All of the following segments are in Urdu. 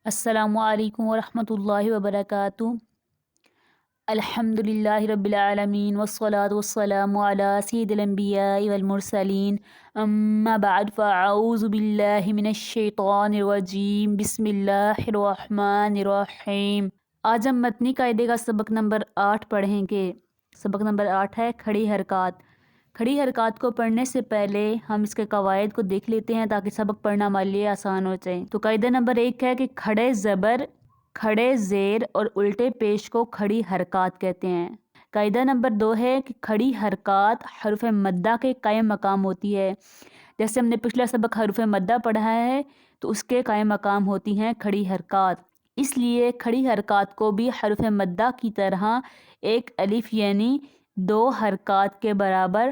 السلام علیکم ورحمۃ اللہ وبرکاتہ۔ الحمد للہ رب العالمین والصلاة والسلام علی سید الانبیاء والمرسلین، اما بعد فاعوذ باللہ من الشیطان الرجیم، بسم اللہ الرحمن الرحیم۔ آج ہم متنی قاعدے کا سبق نمبر 8 پڑھیں گے۔ سبق نمبر 8 ہے کھڑی حرکات۔ کھڑی حرکات کو پڑھنے سے پہلے ہم اس کے قواعد کو دیکھ لیتے ہیں تاکہ سبق پڑھنا ہمارے لیے آسان ہو جائے۔ تو قاعدہ نمبر 1 ہے کہ کھڑے زبر، کھڑے زیر اور الٹے پیش کو کھڑی حرکات کہتے ہیں۔ قاعدہ نمبر 2 ہے کہ کھڑی حرکات حروف مدہ کے قائم مقام ہوتی ہے۔ جیسے ہم نے پچھلا سبق حروف مدہ پڑھا ہے تو اس کے قائم مقام ہوتی ہیں کھڑی حرکات، اس لیے کھڑی حرکات کو بھی حروف مدہ کی طرح ایک الف یعنی 2 حرکات کے برابر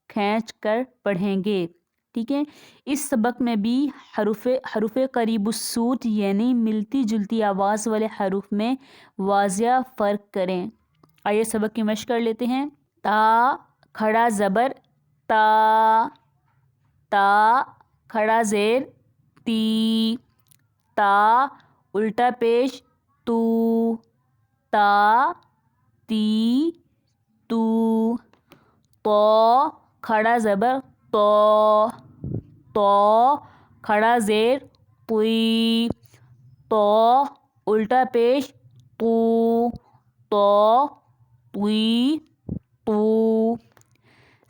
کھینچ کر پڑھیں گے، ٹھیک ہے۔ اس سبق میں بھی حروف قریب الصوت یعنی ملتی جلتی آواز والے حروف میں واضح فرق کریں۔ آئیے سبق کی مشق کر لیتے ہیں۔ تا کھڑا زبر تا، تا کھڑا زیر تی، تا الٹا پیش تو، تا تی تو۔ تو کھڑا زبر تو، تو کھڑا زیر توئی، تو الٹا پیش تو، تو توئی تو۔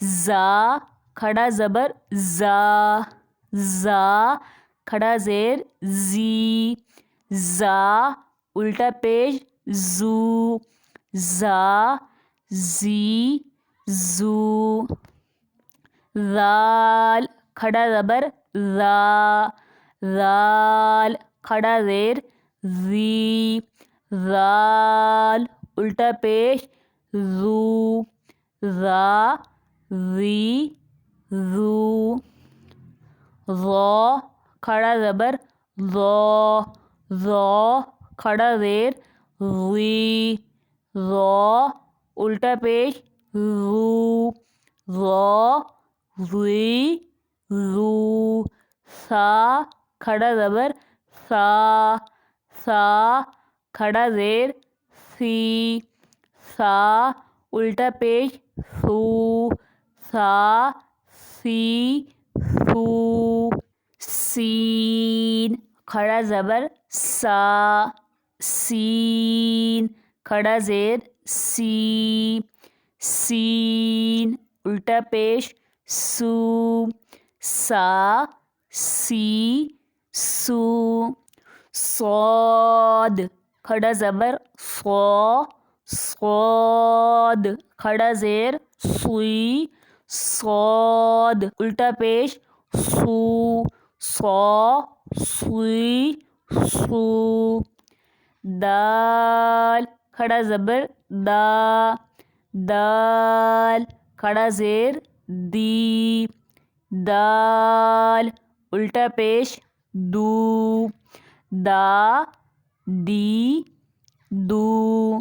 زا کھڑا زبر زا، زا کھڑا زیر زی، زا الٹا پیش زو، زا زی زو۔ ذال کھڑا زبر ذا، ذال کھڑا زیر زی، ذال الٹا پیش زو، ذا زی زو۔ ذو کھڑا زبر ذو، ذو کھڑا زیر زی، ذو الٹا پیش زو، ذو زی زو۔ سا کھڑا زبر سا، سا کھڑا زیر سی، سا الٹا پیش سو، سا سی سو۔ سین کھڑا زبر سا، سین کھڑا زیر سی، سین الٹا پیش سو، سا سی سو۔ صاد کھڑا زبر صو، صاد کھڑا زیر سوئی، صاد الٹا پیش سو، صو سوئی سو۔ دال کھڑا زبر دا، دال کھڑا زیر دی، دال الٹا پیش دو، دا دی دو۔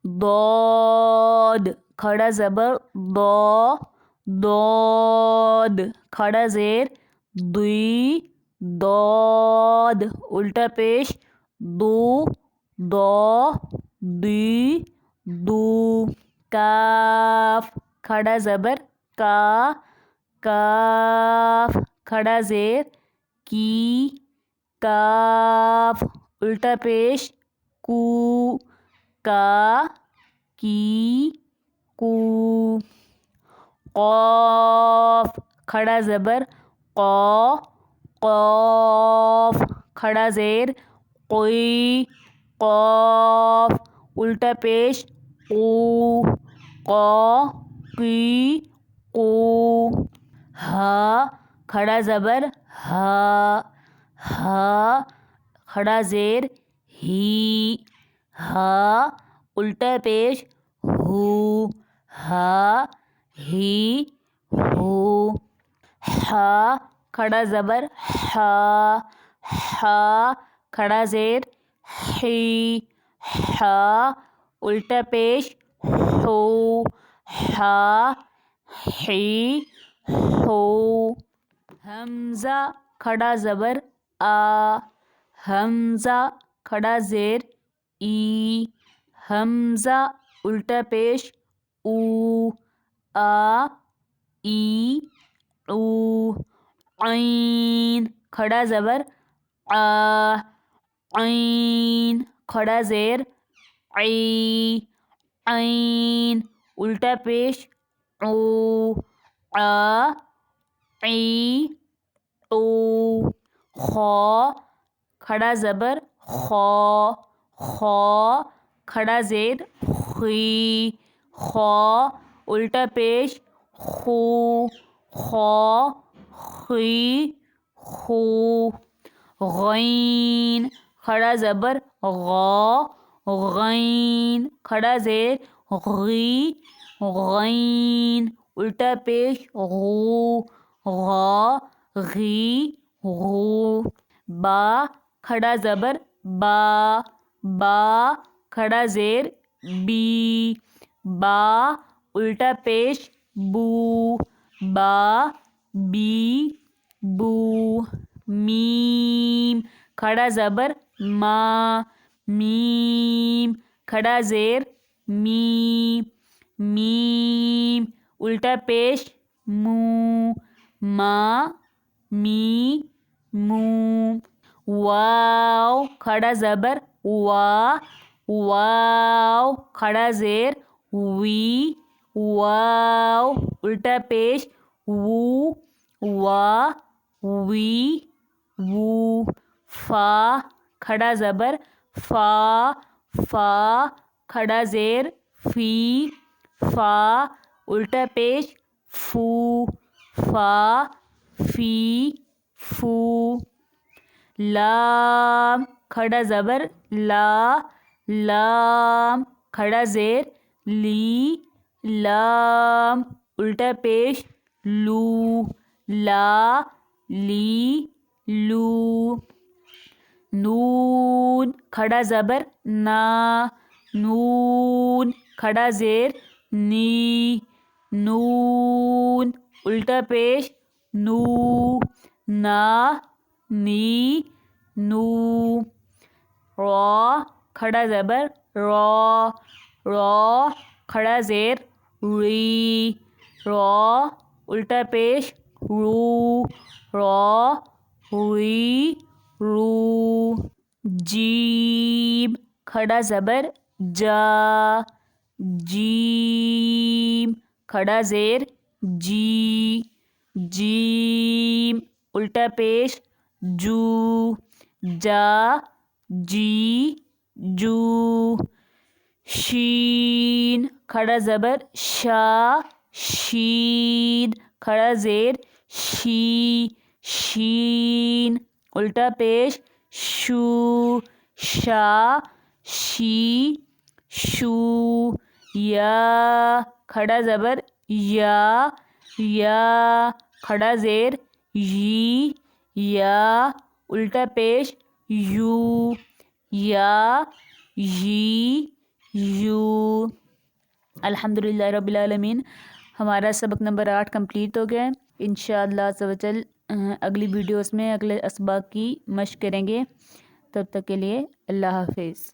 ضاد کھڑا زبر دو، ضاد کھڑا زیر دوئی، ضاد الٹا پیش دو، دو دی دو۔ کاف کھڑا زبر کا، کاف کھڑا زیر کی، کاف الٹا پیش کو، کا کی کو۔ قاف کھڑا زبر قو، قاف کھڑا زیر قوئی، قاف الٹا پیش قو، قو کی قو۔ ہا کھڑا زبر ہا، ہا کھڑا زیر ہی، ہا الٹا پیش ہو، ہا ہی ہو۔ ہا کھڑا زبر ہا، ہا کھڑا زیر ہی، ہا الٹا پیش ہو، ہا ہی ہو۔ حمزہ کھڑا زبر آ، حمزہ کھڑا زیر ای، حمزہ الٹا پیش او، آ ای او، عین کھڑا زبر آ، عین کھڑا زیر عی، عین الٹا پیش او، آ عی او، خا کھڑا زبر خا، خا کھڑا زیر خی، خا الٹا پیش خو، خا خی خو، غین کھڑا زبر غا، غین کھڑا زیر غی، غین الٹا پیش غو، غا غی غو، با کھڑا زبر با، با کھڑا زیر بی، با الٹا پیش بو، با بی بو، میم کھڑا زبر ما، میم کھڑا زیر می، میم الٹا پیش مو، ما می مو، واو کھڑا زبر وا، واو کھڑا زیر وی، واو الٹا پیش وو، وا وی وو، فا کھڑا زبر فا، فا کھڑا زیر فی، فا الٹا پیش فو، فا فی فو، لام کھڑا زبر لا، لام کھڑا زیر لی، لام الٹا پیش لو، لا لی لو، نون کھڑا زبر نا، نون کھڑا زیر نی، نون الٹا پیش نو، نا نی نو، را کھڑا زبر را، را کھڑا زیر ری، را الٹا پیش رو، را ری رو، جیم کھڑا زبر جا، جیم کھڑا زیر جی، جیم الٹا پیش جو، جا جی جو، شین کھڑا زبر شا، شین کھڑا زیر شی، شین الٹا پیش شو، شا شی شو، یا کھڑا زبر یا، یا کھڑا زیر یی، یا الٹا پیش یو، یا یی یو۔ الحمدللہ رب العالمین، ہمارا سبق نمبر 8 کمپلیٹ ہو گیا ہے۔ انشاءاللہ عز و جل اگلی ویڈیوز میں اگلے اسباق کی مشق کریں گے۔ تب تک کے لیے اللہ حافظ۔